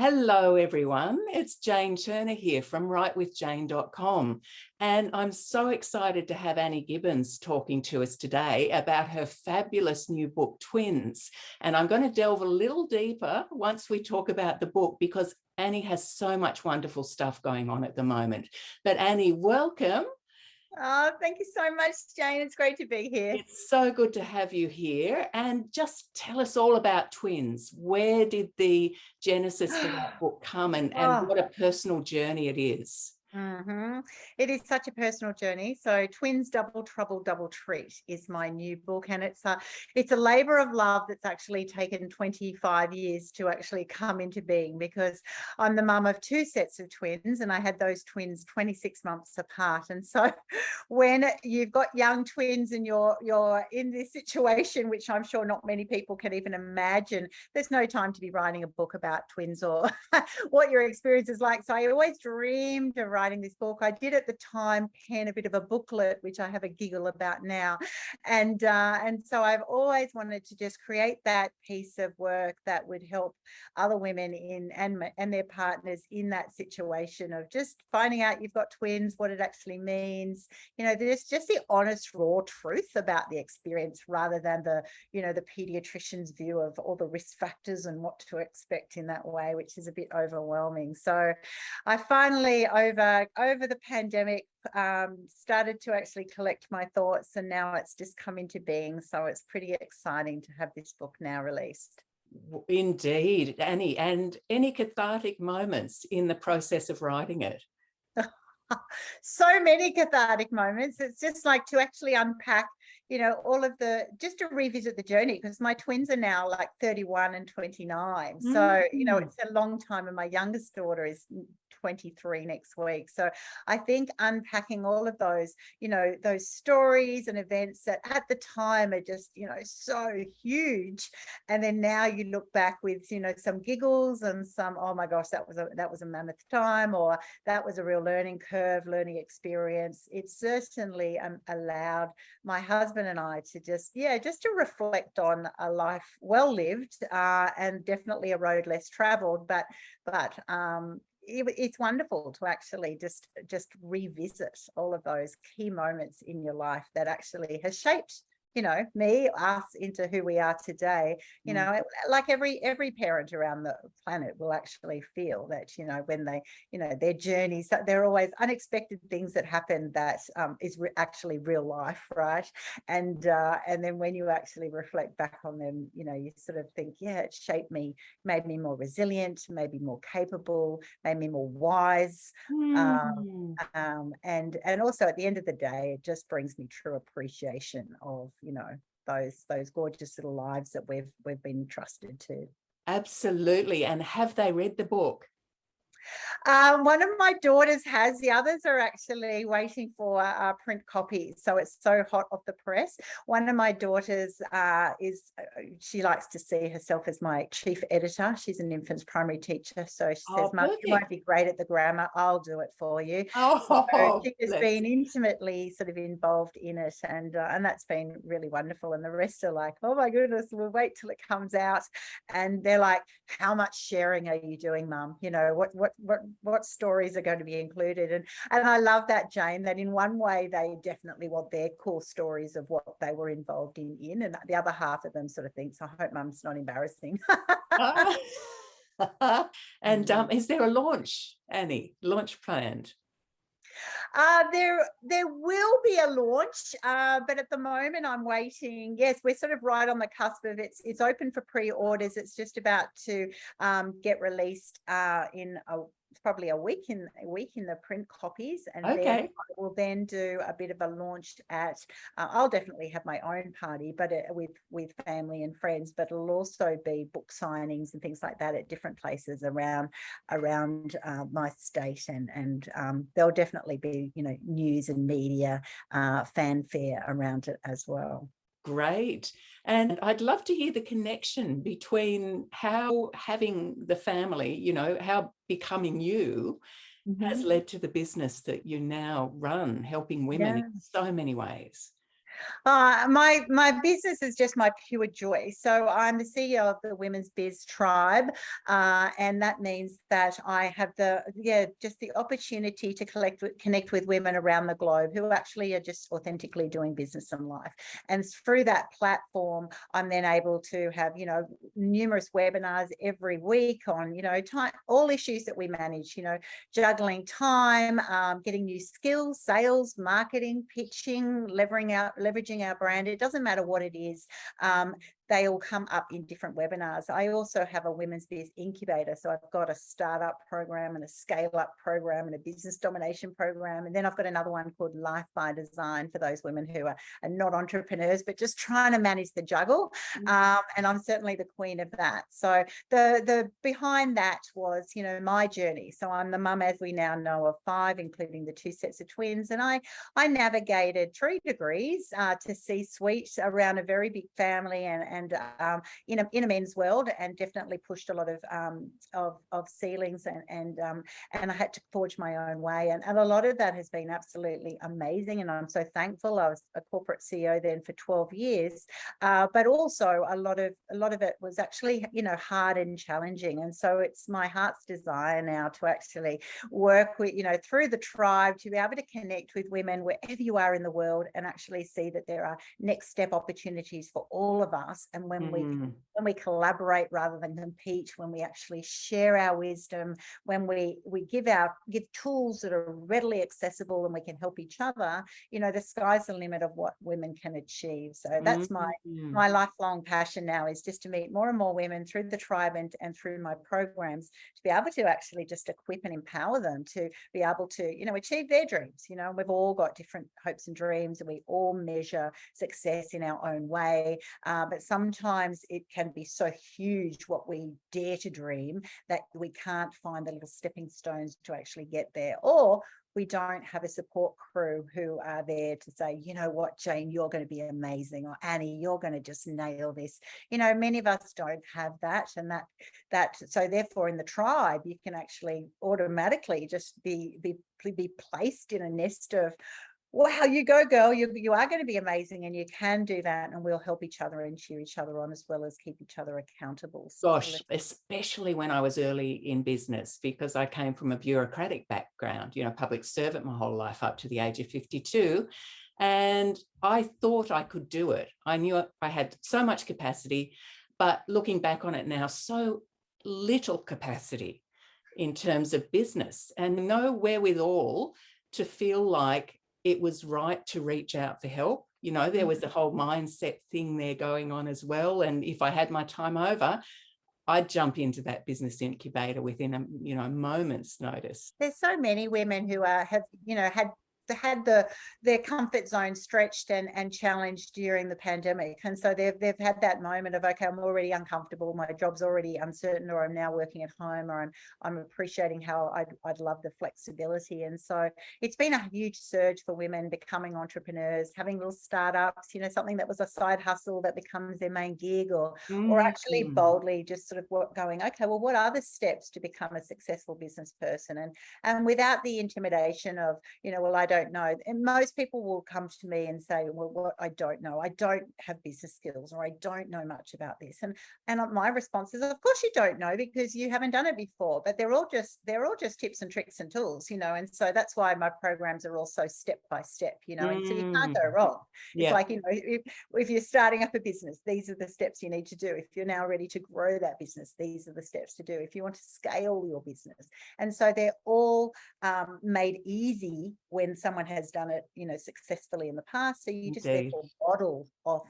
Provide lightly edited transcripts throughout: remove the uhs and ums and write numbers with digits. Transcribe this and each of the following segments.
Hello, everyone. It's Jane Turner here from writewithjane.com. And I'm so excited to have Annie Gibbins talking to us today about her fabulous new book, Twins. And I'm going to delve a little deeper once we talk about the book, because Annie has so much wonderful stuff going on at the moment. But Annie, welcome. Oh, thank you so much, Jane. It's great to be here. It's so good to have you here. And just tell us all about Twins. Where did the genesis for that book come, and what a personal journey it is? It is such a personal journey. So Twins Double Trouble Double Treat is my new book, and it's a labor of love that's actually taken 25 years to actually come into being, because I'm the mum of two sets of twins, and I had those twins 26 months apart. And so when you've got young twins and you're in this situation, which I'm sure not many people can even imagine, there's no time to be writing a book about twins or what your experience is like. So I always dreamed of writing this book. I did at the time pen a bit of a booklet, which I have a giggle about now, and so I've always wanted to just create that piece of work that would help other women and their partners in that situation of just finding out you've got twins, what it actually means. There's just the honest, raw truth about the experience, rather than the pediatrician's view of all the risk factors and what to expect in that way, which is a bit overwhelming. So I finally, over the pandemic, started to actually collect my thoughts, and now it's just come into being. So it's pretty exciting to have this book now released. Indeed, Annie. And any cathartic moments in the process of writing it? So many cathartic moments. It's just like to actually unpack, all of just to revisit the journey, because my twins are now like 31 and 29. So, it's a long time, and my youngest daughter is 23 next week. So I think unpacking all of those, those stories and events that at the time are just, so huge. And then now you look back with, some giggles and some, oh my gosh, that was a mammoth time, or that was a real learning curve, learning experience. It certainly allowed my husband and I to just to reflect on a life well lived, and definitely a road less traveled, but it's wonderful to actually just revisit all of those key moments in your life that actually has shaped us into who we are today. Like every parent around the planet will actually feel that, when they, their journeys, there are always unexpected things that happen that is actually real life, right? And then when you actually reflect back on them, you sort of think, yeah, it shaped me, made me more resilient, made me more capable, made me more wise. And also at the end of the day, it just brings me true appreciation of those gorgeous little lives that we've been entrusted to. Absolutely. And have they read the book? One of my daughters has. The others are actually waiting for print copies. So it's so hot off the press. One of my daughters she likes to see herself as my chief editor. She's an infants primary teacher. So she says, Mum, you won't be great at the grammar. I'll do it for you. So she has been intimately sort of involved in it. And that's been really wonderful. And the rest are like, oh my goodness, we'll wait till it comes out. And they're like, how much sharing are you doing, Mum? What stories are going to be included, and I love that, Jane, that in one way they definitely want their core stories of what they were involved in, and the other half of them sort of thinks, I hope Mum's not embarrassing. And is there a launch, Annie? Launch planned? There will be a launch, but at the moment I'm waiting. Yes, we're sort of right on the cusp of it. It's open for pre-orders. It's just about to get released in probably a week in the print copies, and then I will then do a bit of a launch at I'll definitely have my own party, but with family and friends, but it'll also be book signings and things like that at different places around my state, and there'll definitely be news and media fanfare around it as well. Great. And I'd love to hear the connection between how having the family, how becoming you has led to the business that you now run, helping women in so many ways. My business is just my pure joy. So I'm the CEO of the Women's Biz Tribe, and that means that I have just the opportunity to connect with women around the globe who actually are just authentically doing business in life. And through that platform, I'm then able to have numerous webinars every week on time, all issues that we manage. Juggling time, getting new skills, sales, marketing, pitching, leveraging our brand. It doesn't matter what it is. They all come up in different webinars. I also have a women's biz incubator. So I've got a startup program and a scale up program and a business domination program. And then I've got another one called Life by Design for those women who are not entrepreneurs, but just trying to manage the juggle. And I'm certainly the queen of that. So the behind that was, my journey. So I'm the mum, as we now know, of 5, including the 2 sets of twins. And I navigated 3 degrees to C-suite around a very big family and in a men's world, and definitely pushed a lot of ceilings and I had to forge my own way, and a lot of that has been absolutely amazing, and I'm so thankful. I was a corporate CEO then for 12 years, but also a lot of it was actually hard and challenging, and so it's my heart's desire now to actually work with through the tribe to be able to connect with women wherever you are in the world and actually see that there are next step opportunities for all of us. And when we collaborate rather than compete, when we actually share our wisdom, when we give tools that are readily accessible and we can help each other, the sky's the limit of what women can achieve. So that's my lifelong passion now, is just to meet more and more women through the tribe and through my programs to be able to actually just equip and empower them to be able to achieve their dreams. We've all got different hopes and dreams, and we all measure success in our own way, but sometimes it can be so huge what we dare to dream that we can't find the little stepping stones to actually get there, or we don't have a support crew who are there to say, you know what, Jane, you're going to be amazing, or Annie, you're going to just nail this. Many of us don't have that, and that so therefore in the tribe you can actually automatically just be placed in a nest of, wow, you go, girl, you are going to be amazing, and you can do that, and we'll help each other and cheer each other on, as well as keep each other accountable. Gosh, especially when I was early in business, because I came from a bureaucratic background, public servant my whole life up to the age of 52. And I thought I could do it. I knew I had so much capacity, but looking back on it now, so little capacity in terms of business, and no wherewithal to feel like it was right to reach out for help. There was a whole mindset thing there going on as well. And if I had my time over, I'd jump into that business incubator within a moment's notice. There's so many women who have had their comfort zone stretched and challenged during the pandemic, and so they've had that moment of, okay, I'm already uncomfortable, my job's already uncertain, or I'm now working at home, or I'm appreciating how I'd love the flexibility. And so it's been a huge surge for women becoming entrepreneurs, having little startups, something that was a side hustle that becomes their main gig, or actually boldly just sort of going, okay, well, what are the steps to become a successful business person, and without the intimidation of, well, I don't know. And most people will come to me and say, well, what, I don't know. I don't have business skills, or I don't know much about this. And my response is, of course you don't know, because you haven't done it before, but they're all just tips and tricks and tools, and so that's why my programs are also step by step, and so you can't go wrong. It's like, if you're starting up a business, these are the steps you need to do. If you're now ready to grow that business, these are the steps to do. If you want to scale your business. And so they're all made easy when someone has done it, successfully in the past. So you just therefore model off,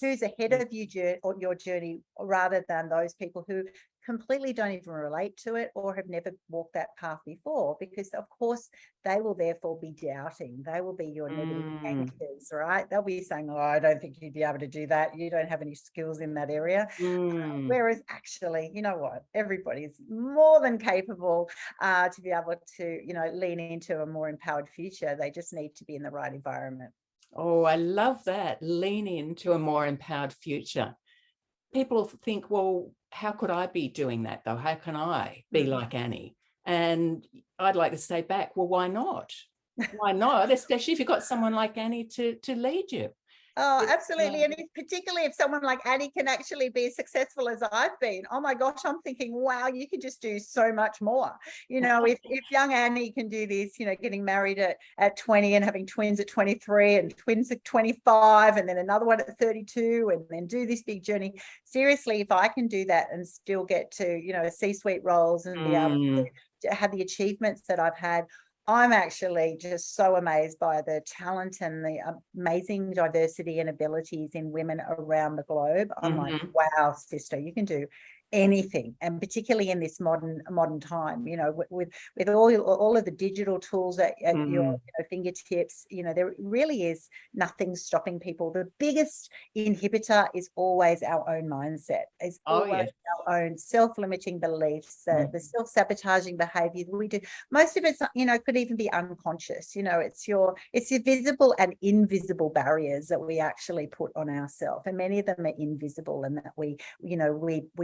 who's ahead of you or your journey, rather than those people who completely don't even relate to it or have never walked that path before, because of course they will therefore be doubting. They will be your negative anchors, right? They'll be saying, oh, I don't think you'd be able to do that. You don't have any skills in that area. Whereas actually, you know what? Everybody is more than capable to be able to, lean into a more empowered future. They just need to be in the right environment. Oh, I love that. Lean into a more empowered future. People think, well, how could I be doing that though? How can I be like Annie? And I'd like to say back, well, why not? Why not? Especially if you've got someone like Annie to lead you. Oh, absolutely. And particularly if someone like Annie can actually be as successful as I've been, oh my gosh, I'm thinking, wow, you could just do so much more. If young Annie can do this, getting married at 20 and having twins at 23 and twins at 25 and then another one at 32 and then do this big journey. Seriously, if I can do that and still get to, C-suite roles and be able to have the achievements that I've had, I'm actually just so amazed by the talent and the amazing diversity and abilities in women around the globe. I'm like, wow, sister, you can do anything, and particularly in this modern time, with all of the digital tools at your fingertips, there really is nothing stopping people. The biggest inhibitor is always our own mindset, is always our own self-limiting beliefs, the self-sabotaging behaviors we do. Most of it's, could even be unconscious. It's your visible and invisible barriers that we actually put on ourselves, and many of them are invisible, and that we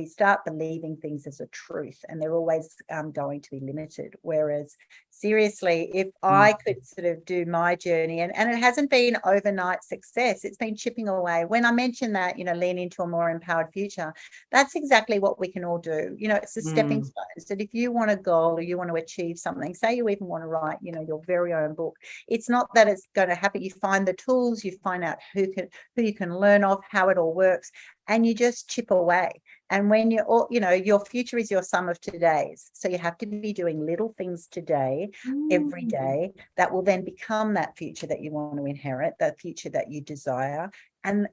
start believing things as a truth, and they're always going to be limited. Whereas seriously, if I could sort of do my journey, and it hasn't been overnight success, it's been chipping away. When I mentioned that, lean into a more empowered future, that's exactly what we can all do. It's a stepping stones that if you want a goal or you want to achieve something, say you even want to write, your very own book, it's not that it's going to happen. You find the tools, you find out who you can learn of, how it all works, and you just chip away. And when your future is your sum of today's. So you have to be doing little things today, every day, that will then become that future that you want to inherit, that future that you desire. And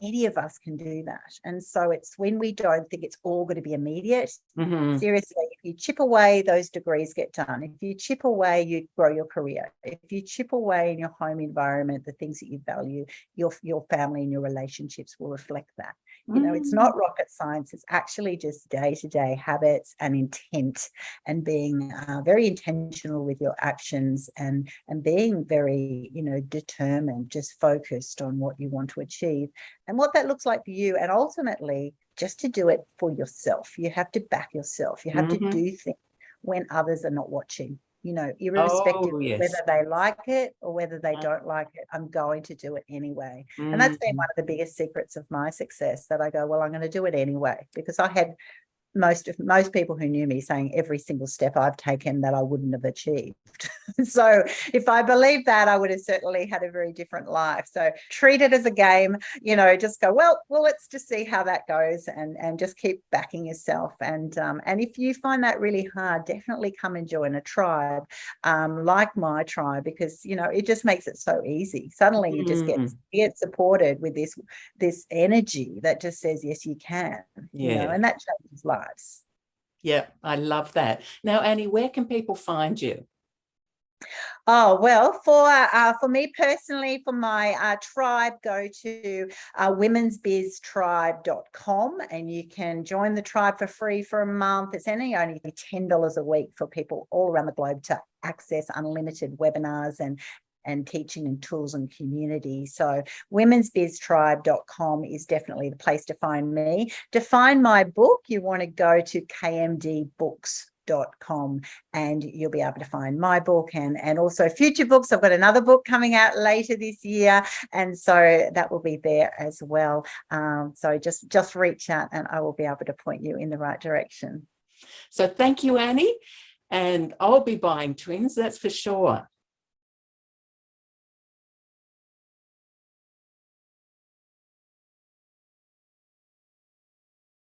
any of us can do that. And so it's when we don't think it's all going to be immediate. Seriously, if you chip away, those degrees get done. If you chip away, you grow your career. If you chip away in your home environment, the things that you value, your family and your relationships will reflect that. It's not rocket science. It's actually just day-to-day habits and intent, and being very intentional with your actions, and being very, determined, just focused on what you want to achieve and what that looks like for you. And ultimately, just to do it for yourself. You have to back yourself. You have to do things when others are not watching. Irrespective of whether they like it or whether they don't like it, I'm going to do it anyway. And that's been one of the biggest secrets of my success, that I go, well, I'm going to do it anyway, because I had most people who knew me saying every single step I've taken that I wouldn't have achieved. So if I believed that, I would have certainly had a very different life. So treat it as a game, just go, well, let's just see how that goes, and just keep backing yourself. And if you find that really hard, definitely come and join a tribe like my tribe, because, it just makes it so easy. Suddenly you just get supported with this energy that just says, yes, you can, and that changes lives. Yeah, I love that. Now, Annie, where can people find you? Oh, well, for me personally, for my tribe, go to womensbiztribe.com, and you can join the tribe for free for a month. It's only $10 a week for people all around the globe to access unlimited webinars and teaching and tools and community. So womensbiztribe.com is definitely the place to find me. To find my book, you want to go to kmdbooks.com, and you'll be able to find my book and also future books. I've got another book coming out later this year, and so that will be there as well. So just reach out and I will be able to point you in the right direction. So thank you, Annie, and I'll be buying twins, that's for sure.